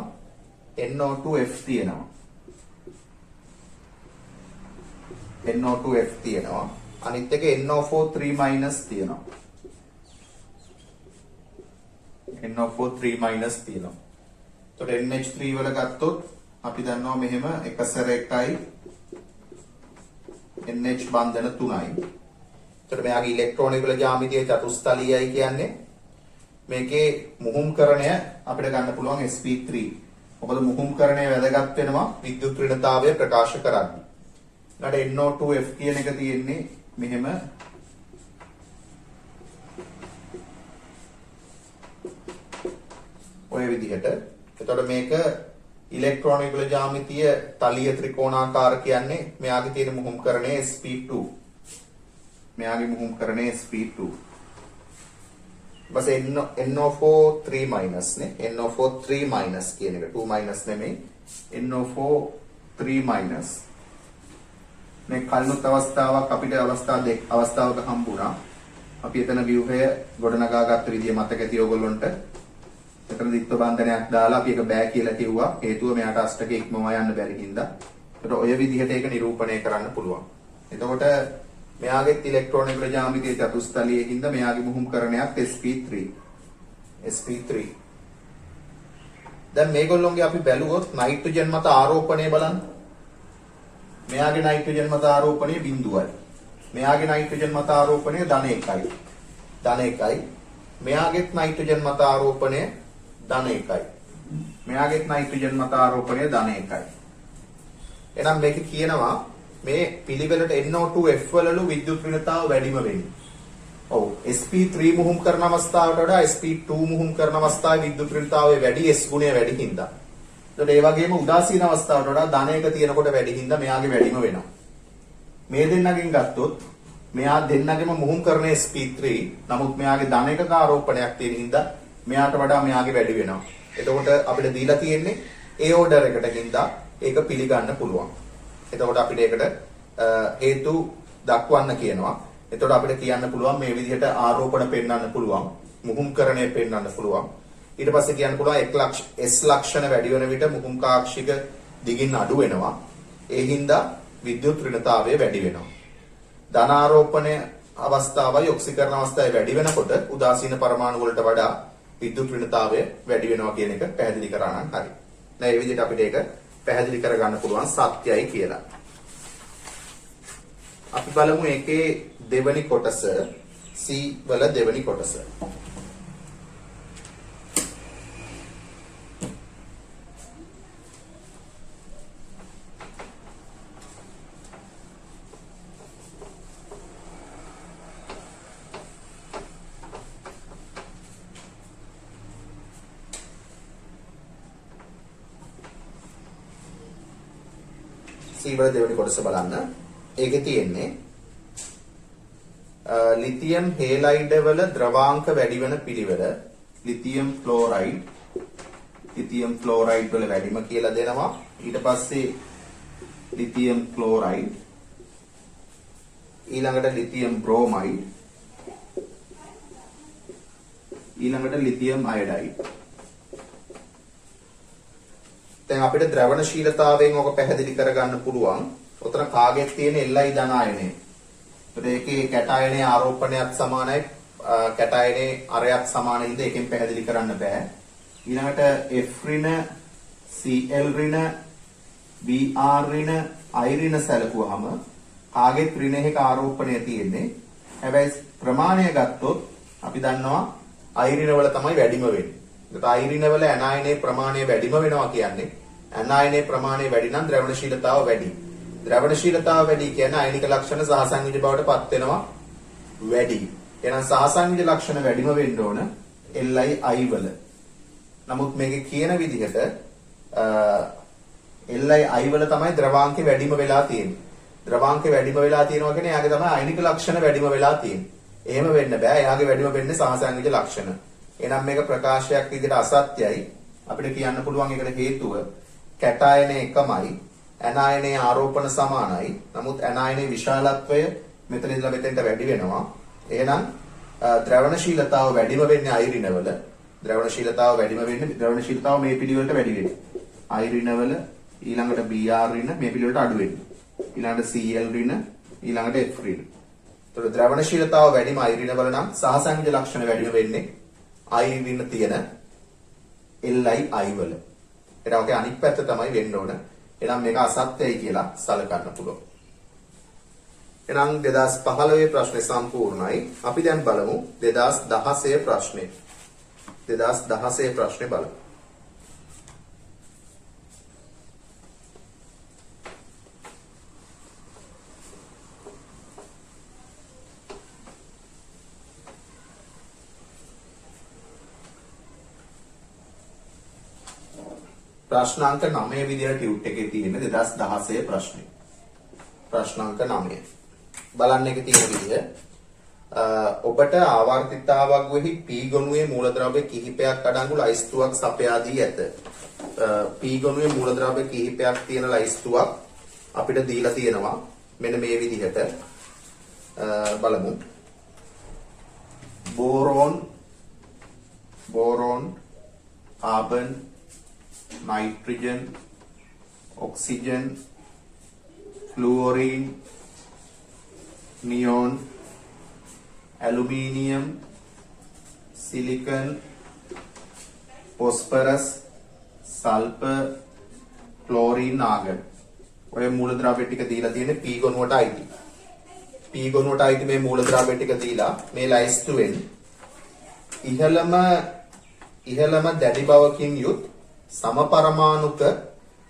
NO2F තියෙනවා. NO2F තියෙනවා. අනිත් එක NO4 3- තියෙනවා. NO4 3- තියෙනවා. එතකොට NH3 වල ගත්තොත් අපි දන්නවා මෙහෙම එක සැරේකයි NH බන්ධන 3යි. එතකොට මෙයාගේ ඉලෙක්ට්‍රෝනික ජ්‍යාමිතිය චතුස්තලීයයි කියන්නේ මේකේ මුහුම්කරණය අපිට ගන්න පුළුවන් sp3. මොකද මුහුම්කරණය වැදගත් වෙනවා විද්‍යුත් ඍණතාවය ප්‍රකාශ කරන්නේ. ඊට NO2F කියන එක තියෙන්නේ මෙහෙම ඔය විදිහට. එතකොට මේක ඉලෙක්ට්‍රෝනික ජ්‍යාමිතිය තලීය ත්‍රිකෝණාකාර කියන්නේ මෙයාගේ තියෙන මුහුම්කරණය sp2. මෙයාගේ මුහුම්කරණය sp2. බස් NO4 3- නේ. NO4 3- කියන එක 2- නෙමෙයි. NO4 3- මේ කලිනුත් අවස්ථාවක් අපිට අවස්ථාවක හම්බුණා. අපි එතන ව්‍යුහය ගොඩනගා ගත්ත විදිය මතක ඇති ඔයගොල්ලන්ට. එතන දිත්ව බන්ධනයක් දාලා අපි ඒක බෑ කියලා කිව්වා. හේතුව මෙයාට අෂ්ටක ඉක්මවා යන්න බැරි හින්දා. ඒකට ඔය විදිහට ඒක නිරූපණය කරන්න පුළුවන්. එතකොට මෙයාගේ ඉලෙක්ට්‍රෝනික ජ්‍යාමිතිය චතුස්තලීය හින්දා මෙයාගේ මුහුම්කරණයක් sp3. sp3. දැන් මේගොල්ලෝගේ අපි බැලුවොත් නයිට්‍රජන් මත ආරෝපණය බලන්න. මෙයාගේ නයිට්‍රජන් මත ආරෝපණය 0යි. මෙයාගේ නයිට්‍රජන් මත ආරෝපණය -1යි. -1යි. මෙයාගේ නයිට්‍රජන් මත ආරෝපණය -1යි. මෙයාගේ නයිට්‍රජන් මත ආරෝපණය -1යි. එහෙනම් මේක කියනවා මේ පිළිවෙලට NO2F වලලු විද්‍යුත් ඍණතාව වැඩිම වෙන්නේ. ඔව් sp3 මුහුම් කරන අවස්ථාවට වඩා sp2 මුහුම් කරන අවස්ථාවේ විද්‍යුත් ඍණතාවය වැඩි s ගුණය වැඩි හින්දා. එතකොට ඒ වගේම උදාසීන අවස්ථාවට වඩා ධනයක තියෙනකොට වැඩි හින්දා මෙයාගේ වැඩිම වෙනවා. මේ දෙන්නගෙන් ගත්තොත් මෙයා දෙන්නගෙම මුහුම් කරන sp3 නමුත් මෙයාගේ ධනයක ආරෝපණයක් තියෙන හින්දා මෙයාට වඩා මෙයාගේ වැඩි වෙනවා. එතකොට අපිට දීලා තියෙන්නේ A order එකට හින්දා ඒක පිළිගන්න පුළුවන්. එතකොට අපිට ඒකට හේතු දක්වන්න කියනවා. එතකොට අපිට කියන්න පුළුවන් මේ විදිහට ආරෝපණ පෙන්වන්න පුළුවන්, මුහුම්කරණය පෙන්වන්න පුළුවන්. ඊට පස්සේ කියන්න පුළුවන් S ලක්ෂණ වැඩි වෙන විට මුහුම් කාක්ෂික දිගින් අඩු වෙනවා. ඒ හින්දා විද්‍යුත් ඍණතාවය වැඩි වෙනවා. ධන ආරෝපණය අවස්ථාවයි ඔක්සිකරණ අවස්ථාවයි වැඩි වෙනකොට උදාසීන පරමාණු වලට වඩා විද්‍යුත් ඍණතාවය වැඩි වෙනවා කියන එක පැහැදිලි කරා නම් හරි. දැන් මේ විදිහට අපිට ඒක පැහැදිලි කරගන්න පුළුවන් සත්‍යයි කියලා. අපි බලමු ඒකේ දෙවෙනි කොටස C වල දෙවෙනි කොටස. C වල දෙවෙනි කොටස බලන්න. ඒකේ තියෙන්නේ ලිතියම් හේලයිඩ් වල ද්‍රවාංක වැඩි වෙන පිළිවෙල. ලිතියම් ක්ලෝරයිඩ් වල වැඩිම කියලා දෙනවා. ඊට පස්සේ ලිතියම් ක්ලෝරයිඩ්, ඊළඟට ලිතියම් බ්‍රෝමයිඩ්, ඊළඟට ලිතියම් අයඩයිඩ්. දැන් අපිට ද්‍රවණශීලතාවයෙන් ඔක පැහැදිලි කරගන්න පුළුවන්. උතන කාගෙත් තියෙන Li ධන ආයනය. ඒකේ කැටායනයේ ආරෝපණයත් සමානයි, කැටායනයේ අරයත් සමාන හින්දා එකෙන් පැහැදිලි කරන්න බෑ. ඊළඟට F ඍණ, Cl ඍණ, Br ඍණ, I ඍණ සැලකුවාම කාගෙත් ඍණයක ආරෝපණය තියෙන්නේ. හැබැයි ප්‍රමාණය ගත්තොත් අපි දන්නවා I ඍණ වල තමයි වැඩිම වෙන්නේ. ඒකට I ඍණ වල ඇනායනයේ ප්‍රමාණය වැඩිම වෙනවා කියන්නේ ඇනායනයේ ප්‍රමාණය වැඩි නම් ද්‍රවණශීලතාව වැඩි. ද්‍රවණශීලතාව වැඩි කියන්නේ අයනික ලක්ෂණ සහසංයුජ බවට පත් වෙනවා වැඩි. එහෙනම් සහසංයුජ ලක්ෂණ වැඩිම වෙන්න ඕන Li I වල. නමුත් මේකේ කියන විදිහට Li I වල තමයි ද්‍රවාංකේ වැඩිම වෙලා තියෙන්නේ. ද්‍රවාංකේ වැඩිම වෙලා තියෙනවා කියන්නේ එයාගේ තමයි අයනික ලක්ෂණ වැඩිම වෙලා තියෙන්නේ. එහෙම වෙන්න බෑ. එයාගේ වැඩිම වෙන්නේ සහසංයුජ ලක්ෂණ. එහෙනම් මේක ප්‍රකාශයක් විදිහට අසත්‍යයි. අපිට කියන්න පුළුවන් ඒකට හේතුව කැටායනය එකමයි. ඇනායනයේ ආරෝපණ සමානයි. නමුත් ඇනායනයේ විශාලත්වය මෙතන ඉඳලා මෙතෙන්ට වැඩි වෙනවා. එහෙනම් ද්‍රවණශීලතාව වැඩිම වෙන්නේ අයිරිනවල. ද්‍රවණශීලතාව වැඩිම වෙන්නේ ද්‍රවණශීලතාව මේ පිළිවෙලට වැඩි වෙන්නේ. අයිරිනවල ඊළඟට Br රින මේ පිළිවෙලට අඩු වෙන්නේ. ඊළඟට Cl රින ඊළඟට F රින. ඒතර ද්‍රවණශීලතාව වැඩිම අයිරිනවල නම් සහසංයුජ ලක්ෂණ වැඩිම වෙන්නේ අයිරින තියෙන Li වල. එතන ඔකේ අනිත් පැත්ත තමයි වෙන්න ඕන. එහෙනම් මේක අසත්‍යයි කියලා සලකන්න පුළුවන්. එහෙනම් 2015 ප්‍රශ්නේ සම්පූර්ණයි. අපි දැන් බලමු 2016 ප්‍රශ්නේ. 2016 ප්‍රශ්නේ බලමු. ප්‍රශ්නාංක 9 විදියට ටියුට් එකේ තියෙන 2016 ප්‍රශ්නේ. ප්‍රශ්නාංක 9. බලන්න එකේ තියෙන විදිය. ඔබට ආවර්තිතාවග්වෙහි P ගොනුවේ මූලද්‍රව්‍ය කිහිපයක් අඩංගු ලයිස්තුවක් සපයා දී ඇත. P ගොනුවේ මූලද්‍රව්‍ය කිහිපයක් තියෙන ලයිස්තුවක් අපිට දීලා තියෙනවා. මෙන්න මේ විදිහට බලමු. Boron, carbon, nitrogen, oxygen, fluorine, neon, aluminium, silicon, phosphorus, sulfur, chlorine, argon. ඔය මූලද්‍රව්‍ය ටික දීලා තියෙන්නේ P ගොනුවට අයිති. P ගොනුවට අයිති මේ මූලද්‍රව්‍ය ටික දීලා මේ ලයිස්තුවෙන් ඉහළම දැඩි බවකින් යුත් සමපරමාණුක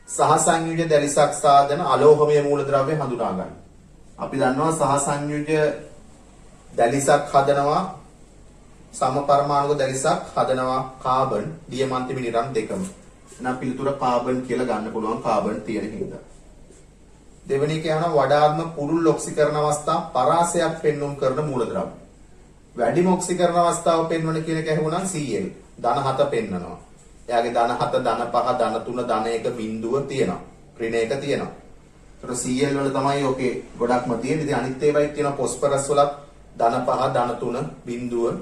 සහසංයුජ දැලිසක් සාධන අලෝහමය මූලද්‍රව්‍ය හඳුනා ගන්න. අපි දන්නවා සහසංයුජ දැලිසක් හදනවා සමපරමාණුක දැලිසක් හදනවා කාබන් දියමන්ති මිනිරම් දෙකම. එහෙනම් පිළිතුර කාබන් කියලා ගන්න පුළුවන් කාබන් තියෙන හින්දා. දෙවෙනි එක යන වඩාත්ම පුළුල් ඔක්සිකරණ අවස්ථා පරාසයක් පෙන්වුම් කරන මූලද්‍රව්‍ය. වැඩිම ඔක්සිකරණ අවස්ථාව පෙන්වන කියන එක ඇහුණා Cl ධන 7 පෙන්වනවා. එයාගේ ධන 7 ධන 5 ධන 3 ධන 1 බිඳුව තියෙනවා. ඍණ 1 තියෙනවා. ඒතර Cl වල තමයි ඔකේ ගොඩක්ම තියෙන්නේ. ඉතින් අනිත් ඒවායි තියෙනවා phosphorus වලත් ධන 5 ධන 3 බිඳුව.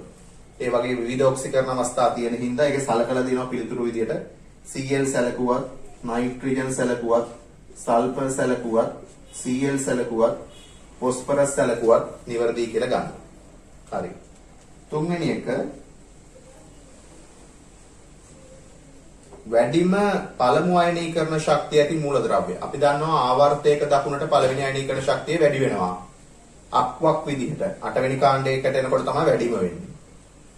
ඒ වගේ විවිධ ඔක්සිකරණ අවස්ථා තියෙන හින්දා ඒක සලකලා දෙනවා පිළිතුරු විදියට Cl සැලකුවත්, nitrogen සැලකුවත්, sulfur සැලකුවත්, Cl සැලකුවත්, phosphorus සැලකුවත් නිවැරදි කියලා ගන්න. හරි. තුන්වෙනි එක වැඩිම පළමු අයනීකරණ ශක්තිය ඇති මූලද්‍රව්‍ය. අපි දන්නවා ආවර්තයක දකුණට පළවෙනි අයනීකරණ ශක්තිය වැඩි වෙනවා. අක්වක් විදිහට 8 වෙනි කාණ්ඩයකට එනකොට තමයි වැඩිම වෙන්නේ.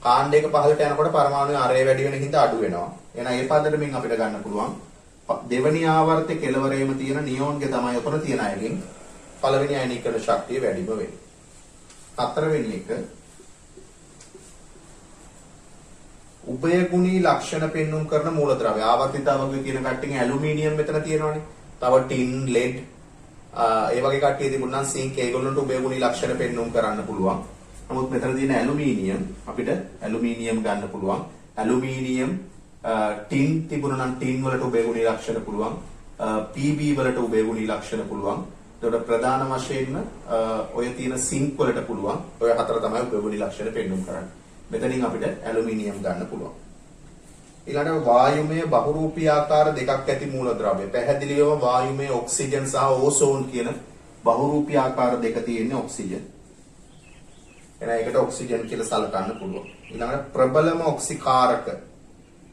කාණ්ඩයක පහළට යනකොට පරමාණු අරය වැඩි වෙන හින්දා අඩු වෙනවා. එහෙනම් ඒ පදනමින් අපිට ගන්න පුළුවන් දෙවෙනි ආවර්තයේ කෙළවරේම තියෙන නියෝන්ගේ තමයි උතන තියෙන අයගෙන් පළවෙනි අයනීකරණ ශක්තිය වැඩිම වෙන්නේ. හතරවෙනි එක උභයගුණී ලක්ෂණ පෙන්වුම් කරන මූලද්‍රව්‍ය. ආවර්තිතාවග්වේ කියන කට්ටියගේ ඇලුමිනියම් මෙතන තියෙනවානේ. තව ටින්, ලෙඩ් ඒ වගේ කට්ටිය තිබුණා නම් සිංක් ඒගොල්ලන්ට උභයගුණී ලක්ෂණ පෙන්වුම් කරන්න පුළුවන්. නමුත් මෙතන තියෙන ඇලුමිනියම් අපිට ඇලුමිනියම් ගන්න පුළුවන්. ඇලුමිනියම් ටින් තිබුණා නම් ටින් වලට උභයගුණී ලක්ෂණ පුළුවන්. PB වලට උභයගුණී ලක්ෂණ පුළුවන්. ඒකට ප්‍රධාන වශයෙන්ම ඔය තියෙන සිංක් වලට පුළුවන්. ඔය හතර තමයි උභයගුණී ලක්ෂණ පෙන්වුම් කරන්නේ. මෙතනින් අපිට ඇලුමිනියම් ගන්න පුළුවන්. ඊළඟට වායුමය බහුරූපී ආකාර දෙකක් ඇති මූලද්‍රව්‍ය. පැහැදිලිවම වායුමය ඔක්සිජන් සහ ඕසෝන් කියන බහුරූපී ආකාර දෙක තියෙන්නේ ඔක්සිජන්. එහෙනම් ඒකට ඔක්සිජන් කියලා සලකන්න පුළුවන්. ඊළඟට ප්‍රබලම ඔක්සිකාරක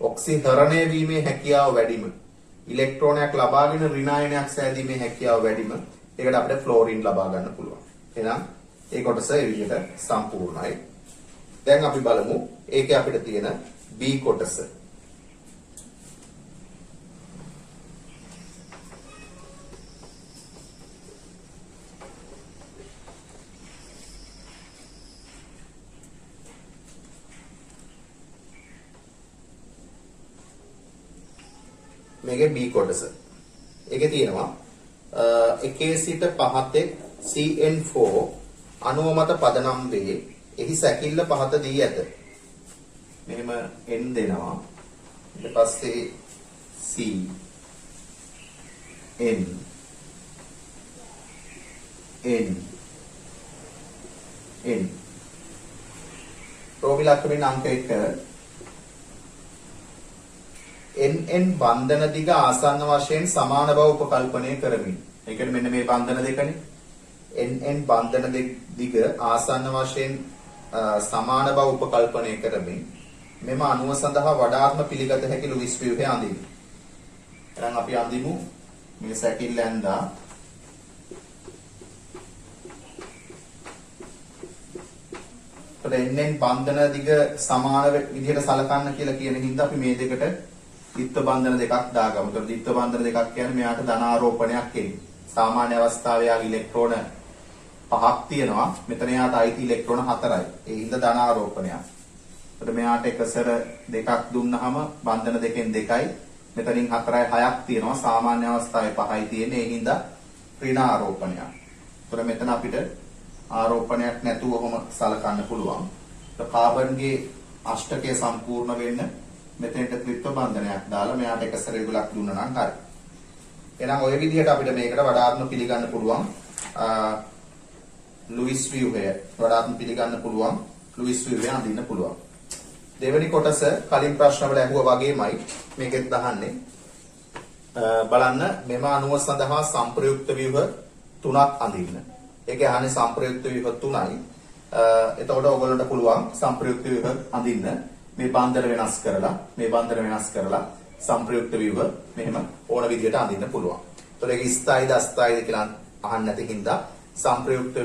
ඔක්සිහරණය වීමේ හැකියාව වැඩිම. ඉලෙක්ට්‍රෝනයක් ලබාගෙන ඍණායනයක් සෑදීමේ හැකියාව වැඩිම. ඒකට අපිට ෆ්ලෝරින් ලබා ගන්න පුළුවන්. එහෙනම් ඒ කොටස ඒ විදිහට සම්පූර්ණයි. දැන් අපි බලමු ඒකේ අපිට තියෙන B කොටස. මේකේ B කොටස. ඒකේ තියෙනවා 1 සිට 5 CN4 අණුව මත පදනම් වේ එහි සැකිල්ල පහත දී ඇත. මෙහෙම n දෙනවා. ඊට පස්සේ c n n n රෝමිලක්ෂණින් අංක 1 NN බන්ධන දිග ආසන්න වශයෙන් සමාන බව උපකල්පනය කරමින්. ඒ කියන්නේ මෙන්න මේ බන්ධන දෙකනේ. NN බන්ධන දිග ආසන්න වශයෙන් සමාන බව උපකල්පනය කරමින් මෙම අණුව සඳහා වඩාත්ම පිළිගත හැකි ලුයිස් ව්‍යුහය අඳිමු. එහෙනම් අපි අඳිමු මේ සැකිල්ල ඇඳා NN බන්ධන දිග සමාන විදිහට සලකන්න කියලා කියන හින්දා අපි මේ දෙකට ද්විත්ව බන්ධන දෙකක් දාගමු. ඒතකොට ද්විත්ව බන්ධන දෙකක් කියන්නේ මෙයාට ධන ආරෝපණයක් එන්නේ. සාමාන්‍ය අවස්ථාවේ යාගේ ඉලෙක්ට්‍රෝන 5ක් තියෙනවා. මෙතන යාට අයිති ඉලෙක්ට්‍රෝන 4යි. ඒ හින්දා ධන ආරෝපණයක්. ඒතකොට මෙයාට එකසර දෙකක් දුන්නාම බන්ධන දෙකෙන් 2යි. මෙතනින් 4යි 6ක් තියෙනවා. සාමාන්‍ය අවස්ථාවේ 5යි තියෙන්නේ. ඒ හින්දා ඍණ ආරෝපණයක්. ඒතකොට මෙතන අපිට ආරෝපණයක් නැතුව ඔහොම සලකන්න පුළුවන්. කාබන්ගේ අෂ්ටකය සම්පූර්ණ වෙන්න මෙතෙන්ට ත්‍රිත්ව බන්ධනයක් දාලා මෙයාට එකසර යුගලක් දුන්නා නම් හරි. එහෙනම් ওই විදිහට අපිට මේකට වඩාත්ම පිළිගන්න පුළුවන් ලුයිස් ව්‍යුහය. වඩාත්ම පිළිගන්න පුළුවන් ලුයිස් ව්‍යුහය අඳින්න පුළුවන්. දෙවෙනි කොටස කලින් ප්‍රශ්න වල ඇහුවා වගේමයි මේකෙත් දහන්නේ. බලන්න මෙම අණුව සඳහා සංප්‍රයුක්ත ව්‍යුහ 3ක් අඳින්න. ඒකේ අහන්නේ සංප්‍රයුක්ත ව්‍යුහ 3යි. එතකොට ඔයගොල්ලන්ට පුළුවන් සංප්‍රයුක්ත ව්‍යුහ අඳින්න. මේ බන්ධන වෙනස් කරලා සංප්‍රයුක්ත ව්‍යුහ මෙහෙම ඕන විදිහට අඳින්න පුළුවන්. ඒතකොට ඒක ස්ථායිද අස්ථායිද කියලා අහන්න නැති හින්දා සංප්‍රයුක්ත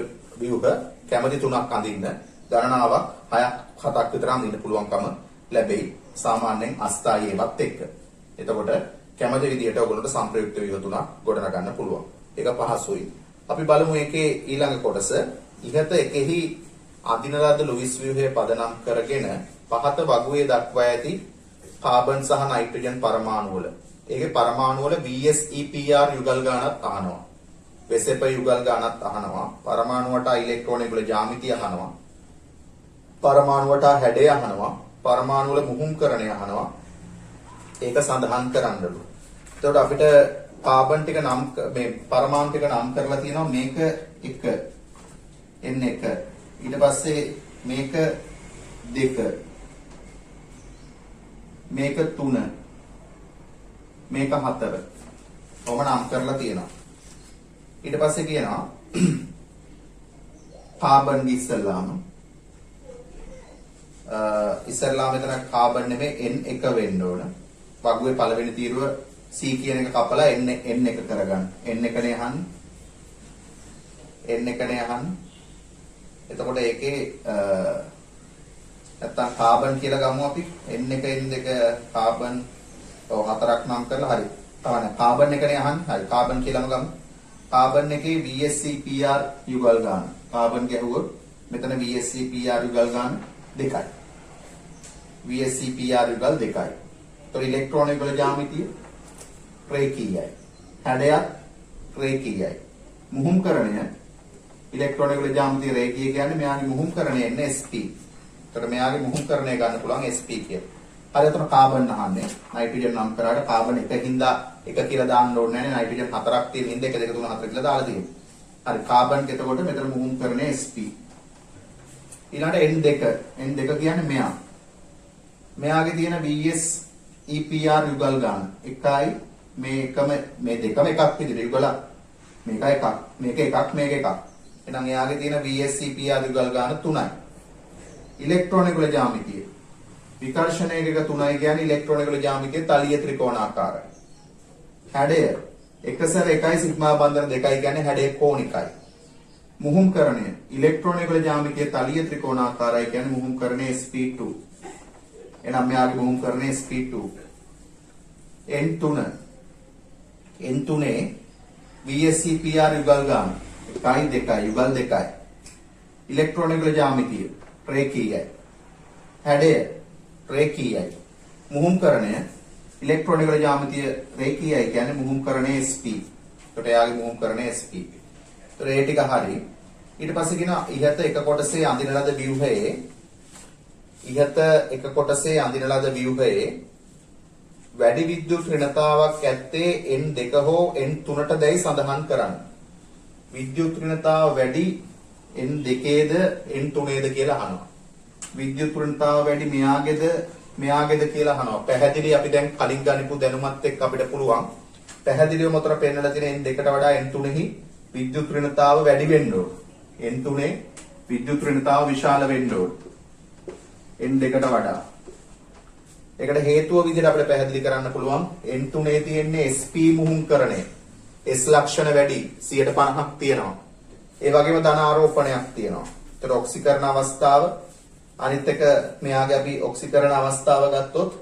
ව්‍යුහ කැමැති 3ක් අඳින්න ගණනාවක් 6ක් 7ක් විතර අඳින්න පුළුවන්කම ලැබෙයි සාමාන්‍යයෙන් අස්ථායි ඒවත් එක්ක. එතකොට කැමැති විදිහට ඔයගොල්ලන්ට සංප්‍රයුක්ත ව්‍යුහ 3ක් ගොඩනගන්න පුළුවන්. ඒක පහසුයි. අපි බලමු ඒකේ ඊළඟ කොටස. ඉහත එකෙහි අඳින ලද ලුයිස් ව්‍යුහය පදනම් කරගෙන පහත වගුවේ දක්වා ඇති කාබන් සහ නයිට්‍රජන් පරමාණු වල ඒකේ පරමාණු වල VSEPR යුගල් ගානක් අහනවා. වෙසෙප යුගල් ගානක් අහනවා. පරමාණුවට ඉලෙක්ට්‍රෝන වල ජ්‍යාමිතිය අහනවා. පරමාණුවට හැඩය අහනවා. පරමාණු වල මුහුම්කරණය අහනවා. ඒක සඳහන් කරන්නලු. එතකොට අපිට කාබන් ටික නම් මේ පරමාණු ටික නම් කරලා තියෙනවා මේක 1 N1 ඊට පස්සේ මේක 2 මේක 3 මේක 4 කොහොම නම් කරලා තියෙනවා. ඊට පස්සේ කියනවා කාබන් ඉස්සල්ලාම මෙතන කාබන් නෙමෙයි N1 වෙන්න ඕන. වගුවේ පළවෙනි තීරුව C කියන එක කපලා N1 කරගන්න. N1නේ අහන්න. එතකොට ඒකේ නැත්තම් කාබන් කියලා ගමු අපි N1 N2 කාබන් හතරක් නම් කරලා හරි. තමයි කාබන් එකනේ අහන්නේ. හරි කාබන් කියලාම ගමු. කාබන් එකේ VSEPR යුගල් ගාන. කාබන් ගැහුවොත් මෙතන VSEPR යුගල් ගාන 2යි. VSEPR යුගල් 2යි. ඒතකොට ඉලෙක්ට්‍රෝන වල ජ්‍යාමිතිය රේඛීයයි. හැඩයක් රේඛීයයි. මුහුම්කරණය ඉලෙක්ට්‍රෝන වල ජ්‍යාමිතිය රේඛීය කියන්නේ මෙයාගේ මුහුම්කරණය එන්නේ sp. එතකොට මෙයාගේ මුහුම්කරණය ගන්න පුළුවන් sp කියලා. හරි එතන කාබන් අහන්නේ. නයිට්‍රජන් නම් කරාට කාබන් එකකින්ද එක කියලා දාන්න ඕනේ නැහැ. නයිට්‍රජන් හතරක් තියෙන හින්දා 1 2 3 4 කියලා දාලා තියෙනවා. හරි කාබන් එතකොට මෙතන මුහුම්කරණය sp. ඊළඟට N2 කියන්නේ මෙයා. මෙයාගේ තියෙන VSEPR යුගල් ගාන 1යි මේ දෙකම එකක් විදිහට යුගල මේක එකක් මේක එකක් එහෙනම් එයාගේ තියෙන VSEPR යුගල් ගාන 3යි. ඉලෙක්ට්‍රෝන වල ජ්‍යාමිතිය විකර්ෂණයක 3යි කියන්නේ ඉලෙක්ට්‍රෝන වල ජ්‍යාමිතිය තලීය ත්‍රිකෝණාකාරයි. හැඩය එකසර 1යි සිග්මා බන්ධන 2යි කියන්නේ හැඩය කෝණිකයි. මුහුම්කරණය ඉලෙක්ට්‍රෝන වල ජ්‍යාමිතිය තලීය ත්‍රිකෝණාකාරයි කියන්නේ මුහුම්කරණය sp2. එහෙනම් මෙයාගේ මුහුම්කරණය sp2. N3ේ VSEPR යුගල් ගාන 1යි 2යි යුගල් 2යි. ඉලෙක්ට්‍රෝන වල ජ්‍යාමිතිය රේඛීයයි. හැඩය රේඛීයයි. මුහුම්කරණය ඉලෙක්ට්‍රෝන වල ජ්‍යාමිතිය රේඛීයයි කියන්නේ මුහුම්කරණය sp. එතකොට එයාගේ මුහුම්කරණය sp. ඒතර ඒ ටික හරි. ඊට පස්සේ කියනවා ඉහත එක කොටසේ අඳින ලද ව්‍යුහයේ වැඩි විද්‍යුත් ඍණතාවක් ඇත්තේ N2 හෝ N3ට දැයි සඳහන් කරන්න. විද්‍යුත් ඍණතාව වැඩි N2ද N3ද කියලා අහනවා. විද්‍යුත් ඍණතාව වැඩි මෙයාගේද කියලා අහනවා. පැහැදිලි අපි දැන් කලින් ගනිපු දැනුමත් එක්ක අපිට පුළුවන් පැහැදිලිව මොතර පෙන්නලා තියෙන N2ට වඩා N3හි විද්‍යුත් ඍණතාව වැඩි වෙන්න ඕන. N3 විද්‍යුත් ඍණතාව විශාල වෙන්න ඕන. N2ට වඩා. ඒකට හේතුව විදිහට අපිට පැහැදිලි කරන්න පුළුවන් N3 තියෙන්නේ SP මුහුම්කරණය. S ලක්ෂණ වැඩි 50%ක් තියෙනවා. ඒ වගේම ධන ආරෝපණයක් තියෙනවා. ඒතර ඔක්සිකරණ අවස්ථාව අනිත් එක මෙයාගේ අපි ඔක්සිකරණ අවස්ථාව ගත්තොත්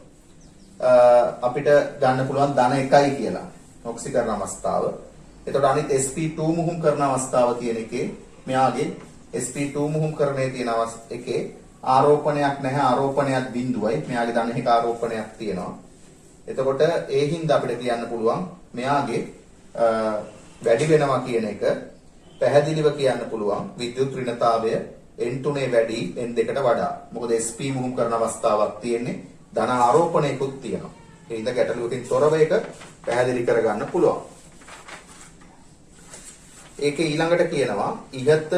අපිට ගන්න පුළුවන් ධන 1යි කියලා. ඔක්සිකරණ අවස්ථාව. එතකොට අනිත් SP2 මුහුම්කරණ අවස්ථාව තියෙන එකේ මෙයාගේ SP2 මුහුම්කරණයේ තියෙන එකේ ආරෝපණයක් නැහැ ආරෝපණයක් බිඳුවයි මෙයාගේ ධන 1 ආරෝපණයක් තියෙනවා. එතකොට ඒ හින්දා අපිට කියන්න පුළුවන් මෙයාගේ වැඩි වෙනවා කියන එක පැහැදිලිව කියන්න පුළුවන් විද්‍යුත් ඍණතාවය N3 වැඩි N2ට වඩා. මොකද SP මුහුම් කරන අවස්ථාවක් තියෙන්නේ ධන ආරෝපණයකුත් තියෙනවා. ඒ හින්දා ගැටලුවකින් තොරව ඒක පැහැදිලි කරගන්න පුළුවන්. ඒකේ ඊළඟට කියනවා ඉහත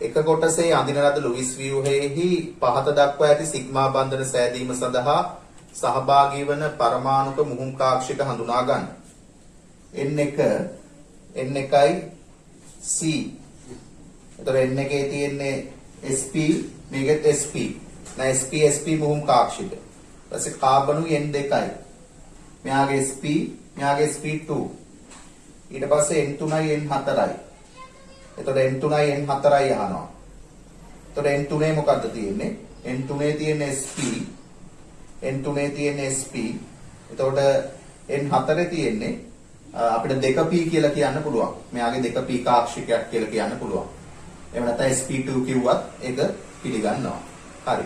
එක කොටසේ අඳින ලද ලුයිස් ව්‍යුහයේහි පහත දක්වා ඇති සිග්මා බන්ධන සෑදීම සඳහා සහභාගී වන පරමාණුක මුහුම් කාක්ෂික හඳුනා ගන්න. N1යි C. එතකොට N එකේ තියෙන්නේ SP මේකෙත් SP. නැ SP මුහුම් කාක්ෂික. ඊපස්සේ කාබනුයි N2යි. මෙයාගේ SP මෙයාගේ SP2. ඊට පස්සේ N3යි N4යි. එතකොට N3යි N4යි අහනවා. එතකොට N3 මොකද්ද තියෙන්නේ? N3 තියෙන්නේ SP. N3 තියෙන්නේ SP. එතකොට N4 තියෙන්නේ අපිට 2p කියලා කියන්න පුළුවන්. මෙයාගේ 2p කාක්ෂිකයක් කියලා කියන්න පුළුවන්. එහෙම නැත්නම් SP2 කිව්වත් ඒක පිළිගන්නවා. හරි.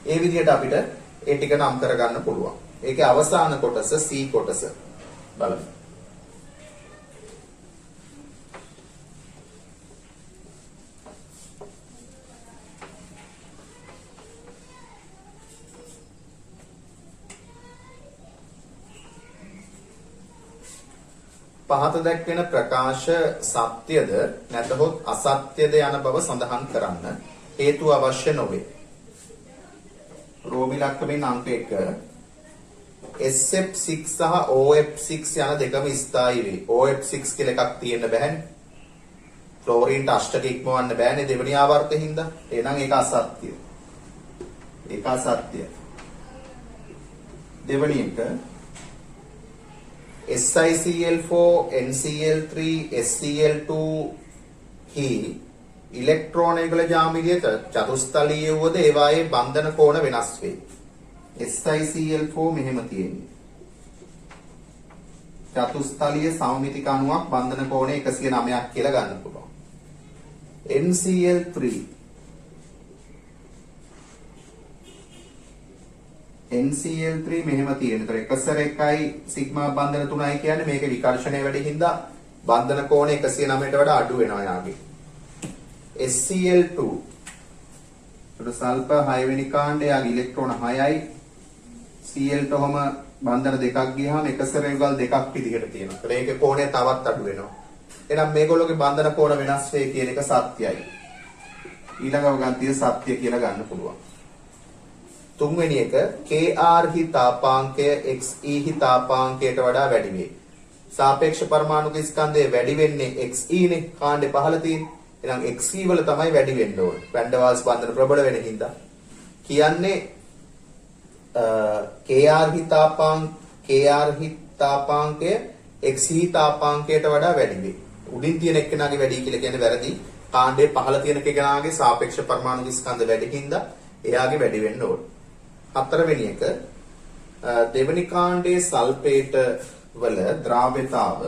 ඒ විදිහට අපිට ඒ ටික නම් කරගන්න පුළුවන්. ඒකේ අවසාන කොටස C කොටස බලමු. පහත දැක්වෙන ප්‍රකාශ සත්‍යද නැතහොත් අසත්‍යද යන බව සඳහන් කරන්න හේතු අවශ්‍ය නොවේ. රෝමි ලක්කමෙන් අංක 1 SF6 සහ OF6 යන දෙකම ස්ථායී වේ. OF6 කියලා එකක් තියෙන්න බෑනේ. ක්ලෝරින්ට අෂ්ටක ඉක්මවන්න බෑනේ දෙවෙනි ආවර්තයෙන් හින්දා. එහෙනම් ඒක අසත්‍ය. ඒක අසත්‍ය. දෙවෙනි එක SiCl4 NCl3 SCl2 හි ඉලෙක්ට්‍රෝනයකල ජාමිතිය චතුස්තලීය වුවද ඒවායේ බන්ධන කෝණ වෙනස් වේ. SiCl4 මෙහෙම තියෙන්නේ. චතුස්තලීය සමමිතික අණුවක් බන්ධන කෝණය 109ක් කියලා ගන්න පුළුවන්. NCl3 මෙහෙම තියෙන. ඒතර එකසර එකයි සිග්මා බන්ධන 3යි කියන්නේ මේකේ විකර්ෂණය වැඩි හින්දා බන්ධන කෝණය 109ට වඩා අඩු වෙනවා යාගේ. SCl2 ඒතර සල්ෆර් 6 වෙනි කාණ්ඩය යාගේ ඉලෙක්ට්‍රෝන 6යි. Cl තොම බන්ධන දෙකක් ගියාම එකසර යුගල් දෙකක් විදිහට තියෙනවා. ඒතර ඒකේ කෝණය තවත් අඩු වෙනවා. එහෙනම් මේගොල්ලෝගේ බන්ධන කෝණ වෙනස් වේ කියන එක සත්‍යයි. ඊළඟව ගන්තිය සත්‍ය කියලා ගන්න පුළුවන්. තුන්වෙනි එක Kr හි තාපාංකය Xe හි තාපාංකයට වඩා වැඩි වේ. සාපේක්ෂ පරමාණුක ස්කන්ධය වැඩි වෙන්නේ Xe නේ කාණ්ඩේ පහළ තියෙන. එහෙනම් Xe වල තමයි වැඩි වෙන්න ඕනේ. වැන් ඩර් වාල්ස් බන්ධන ප්‍රබල වෙන හින්දා. කියන්නේ Kr හි තාපාංකය Xe හි තාපාංකයට වඩා වැඩි වේ. උඩින් තියෙන එක්කෙනාගේ වැඩි කියලා කියන්නේ වැරදි. කාණ්ඩේ පහළ තියෙන කෙනාගේ සාපේක්ෂ පරමාණුක ස්කන්ධ වැඩි හින්දා එයාගේ වැඩි වෙන්න ඕනේ. හතරවෙනි එක දෙවෙනි කාණ්ඩයේ සල්ෆේට වල ද්‍රාව්‍යතාව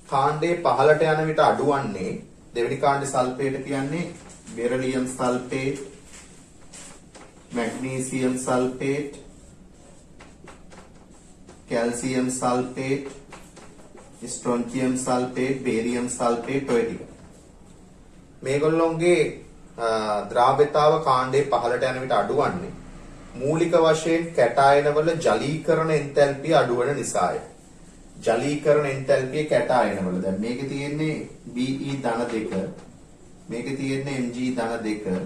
කාණ්ඩයේ පහළට යන විට අඩුවන්නේ දෙවෙනි කාණ්ඩයේ සල්ෆේට කියන්නේ beryllium sulphate, magnesium sulphate, calcium sulphate, strontium sulphate, barium sulphate ඔය ටික. මේගොල්ලොන්ගේ ද්‍රාව්‍යතාව කාණ්ඩේ පහළට යන විට අඩුවන්නේ මූලික වශයෙන් කැටායන වල ජලීකරණ එන්තැල්පිය අඩු වෙන නිසාය. ජලීකරණ එන්තැල්පිය කැටායන වල දැන් මේකේ තියෙන්නේ Be ධන 2, මේකේ තියෙන්නේ Mg ධන 2,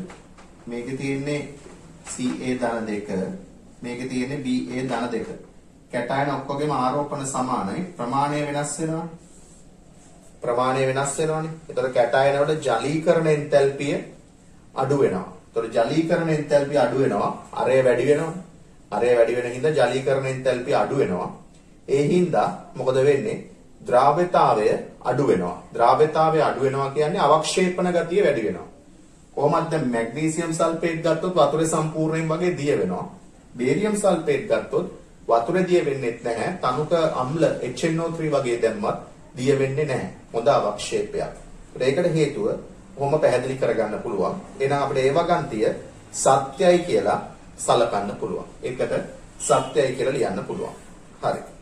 මේකේ තියෙන්නේ Ca ධන 2, මේකේ තියෙන්නේ Ba ධන 2. කැටායන ඔක්කොගේම ආරෝපණ සමානයි. ප්‍රමාණය වෙනස් වෙනවා. ප්‍රමාණය වෙනස් වෙනවනේ. ඒතර කැටායන වල ජලීකරණ එන්තැල්පිය අඩු වෙනවා. ඒතර ජලීකරණ එන්තැල්පිය අඩු වෙනවා. අරය වැඩි වෙනවා. අරය වැඩි වෙන හින්දා ජලීකරණ එන්තැල්පිය අඩු වෙනවා. ඒ හින්දා මොකද වෙන්නේ? ද්‍රාව්‍යතාවය අඩු වෙනවා. ද්‍රාව්‍යතාවය අඩු වෙනවා කියන්නේ අවක්ෂේපණ ගතිය වැඩි වෙනවා. කොහොමද දැන් මැග්නීසියම් සල්ෆේට් ගත්තොත් වතුරේ සම්පූර්ණයෙන් වගේ දිය වෙනවා. බේරියම් සල්ෆේට් ගත්තොත් වතුරේ දිය වෙන්නේ නැහැ. තනුක අම්ල HNO3 වගේ දැම්මත් දිය වෙන්නේ නැහැ. හොඳ අවක්ෂේපයක්. ඒකට හේතුව කොහොම පැහැදිලි කරගන්න පුළුවන්. එහෙනම් අපිට ඒ වගන්තිය සත්‍යයි කියලා සලකන්න පුළුවන්. ඒකට සත්‍යයි කියලා ලියන්න පුළුවන්. හරි.